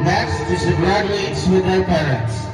Next is the graduates with their parents.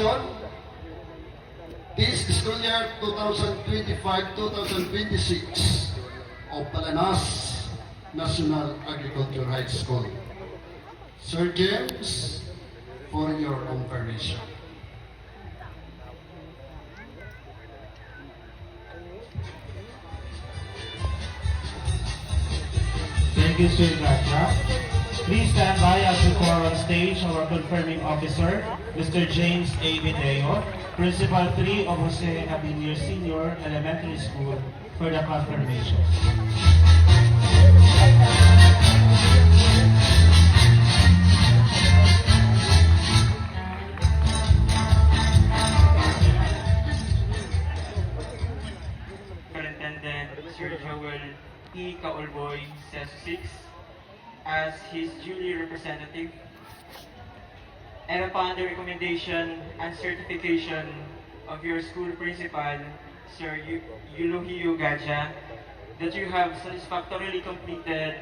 Education this school year 2025-2026 of Palanas National Agriculture High School. Sir James, for your confirmation. Thank you, Sir Gatra. Please stand by as we call on stage our confirming officer, Mr. James A. Video, Principal 3 of Jose Abinir Senior Elementary School, for the confirmation. Superintendent Sir Joel E. Kaulboy, CESO 6, as his duly representative, and upon the recommendation and certification of your school principal, Sir Eulogio Gadja, that you have satisfactorily completed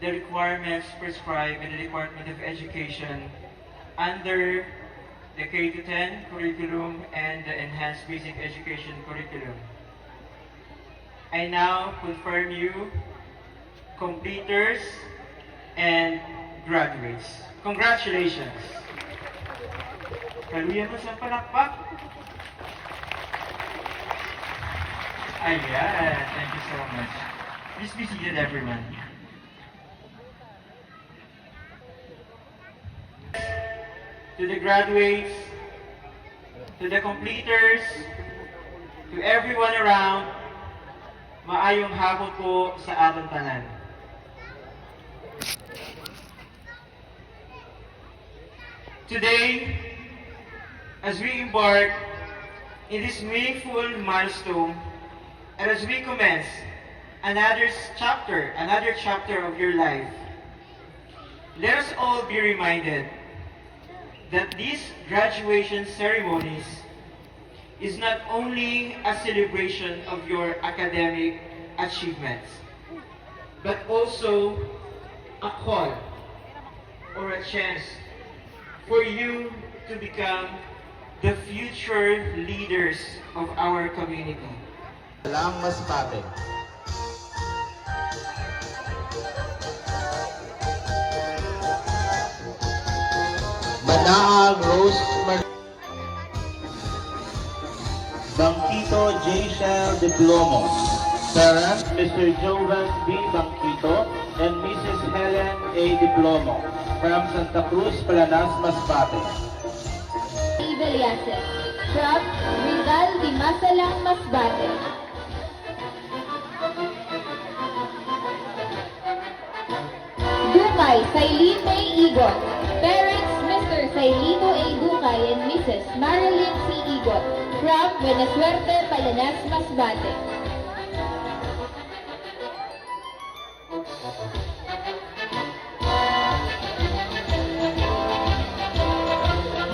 the requirements prescribed in the Department of Education under the K-10 curriculum and the Enhanced Basic Education curriculum. I now confirm you completers and graduates. Congratulations! Kaluyan mo sa palakpak. Ayan, thank you so much. Please be seated, everyone. To the graduates, to the completers, to everyone around, maayong hapon po sa atong tanan. Today, as we embark in this meaningful milestone, and as we commence another chapter of your life, let us all be reminded that these graduation ceremonies is not only a celebration of your academic achievements, but also a call or a chance for you to become the future leaders of our community. Lang Masbate. Manaag Rose Bangkito J. Shell Diplomo. Parents, Mr. Jovan B. Bangkito and Mrs. Helen A. Diplomo from Santa Cruz, Palanas, Masbate. Ibeliase from Rizal di Masalang, Masbate. Dukay Sailin May Igot. Parents, Mr. Sailino A. Dukay and Mrs. Marilyn C. Igot from Buenasuerte, Palanas, Masbate.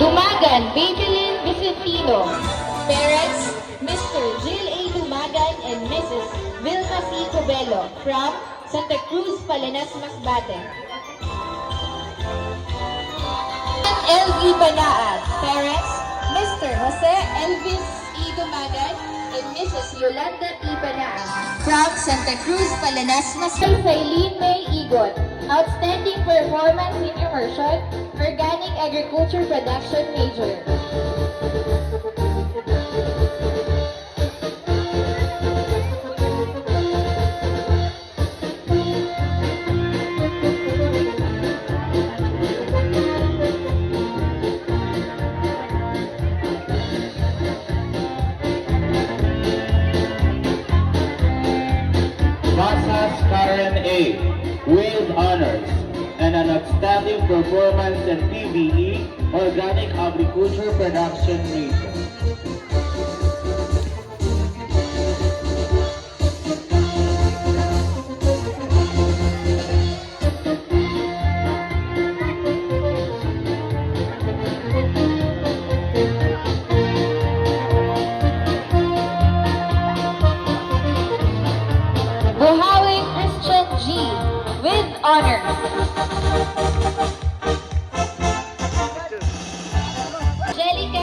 Dumagan Babylin Vicentino. Parents, Mr. Jill A. Dumagan and Mrs. Vilma C. Cobelo from Santa Cruz, Palanas, Masbate. LV Banaag. Parents, Mr. Jose Elvis E. Dumagan and Mrs. Yolanda E. Banaag from Santa Cruz, Palanas, Masbate. Sailin May Igot. Outstanding performance in immersion, organic agriculture production major. Masas Karen A. with honors and an outstanding performance in PVE, Organic Agriculture Production Region. Buhawi Christian G. with honors. Angelica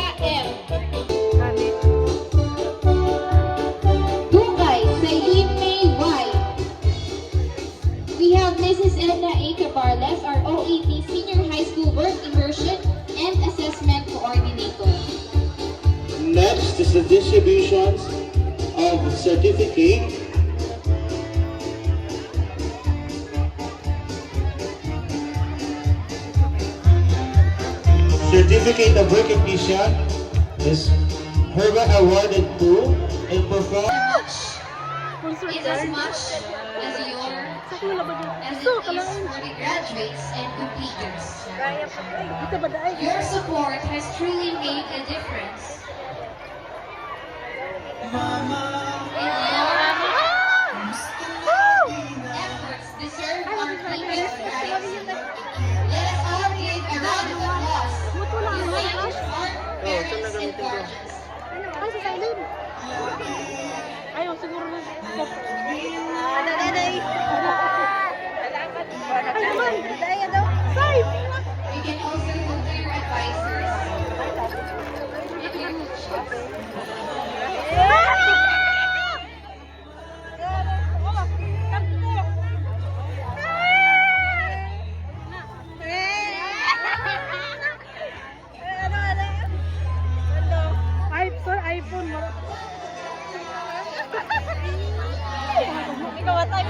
we have Mrs. Edna A. Cabarles, our OEP Senior High School Work Immersion and Assessment Coordinator. Next is the distributions of certificate. Certificate of recognition is Herba awarded to in performance. Is as much as it is for the graduates and completers. Your support has truly made a difference. And your efforts deserve our deepest gratitude. Let us all give a round of applause to thank our parents and guardians. Ayaw, siguro na. Ay, naman. Five. You can also go to your advisors. iPhone mo. Ikaw atay.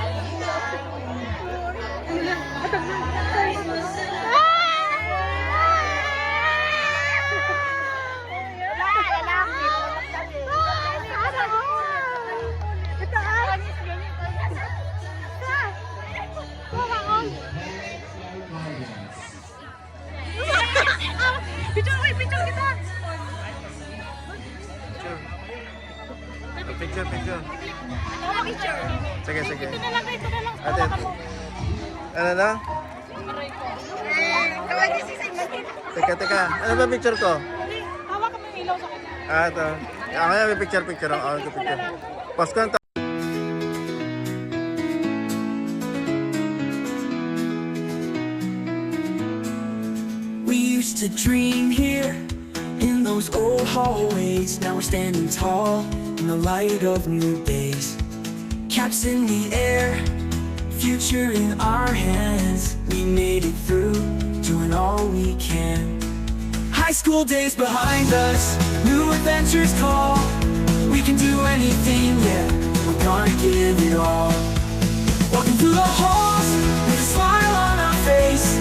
Picture kita. Picture. Picture. Sige. Ito na lang. Ate. Hawakan mo. Ano na? Teka. Ano ba picture ko? Hawakan mo yung ilaw sa kanya. Ito. Ako yan, may picture. Ako picture. Post ko na to. We used to dream here in those old hallways. Now we're standing tall in the light of new days. Caps in the air, future in our hands. We made it through, doing all we can. High school days behind us, new adventures call. We can do anything, yeah, we're gonna give it all. Walking through the halls with a smile on our face.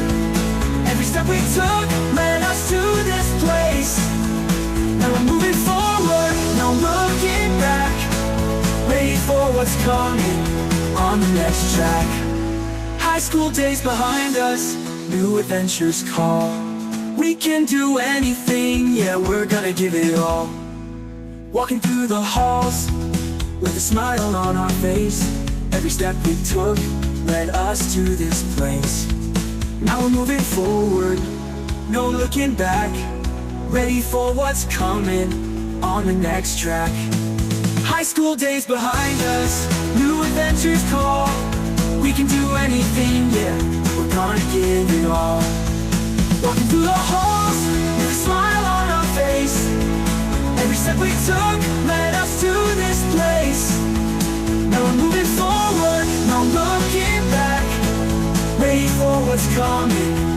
Every step we took led us to this place. Now we're moving forward, no looking back. Ready for what's coming on the next track. High school days behind us, new adventures call. We can do anything, yeah, we're gonna give it all. Walking through the halls with a smile on our face. Every step we took led us to this place. Now we're moving forward, no looking back. Ready for what's coming on the next track. High school days behind us, new adventures call. We can do anything, yeah, we're gonna give it all. Walking through the halls with a smile on our face. Every step we took led us to this place. Now we're moving forward, no looking back. Ready for what's coming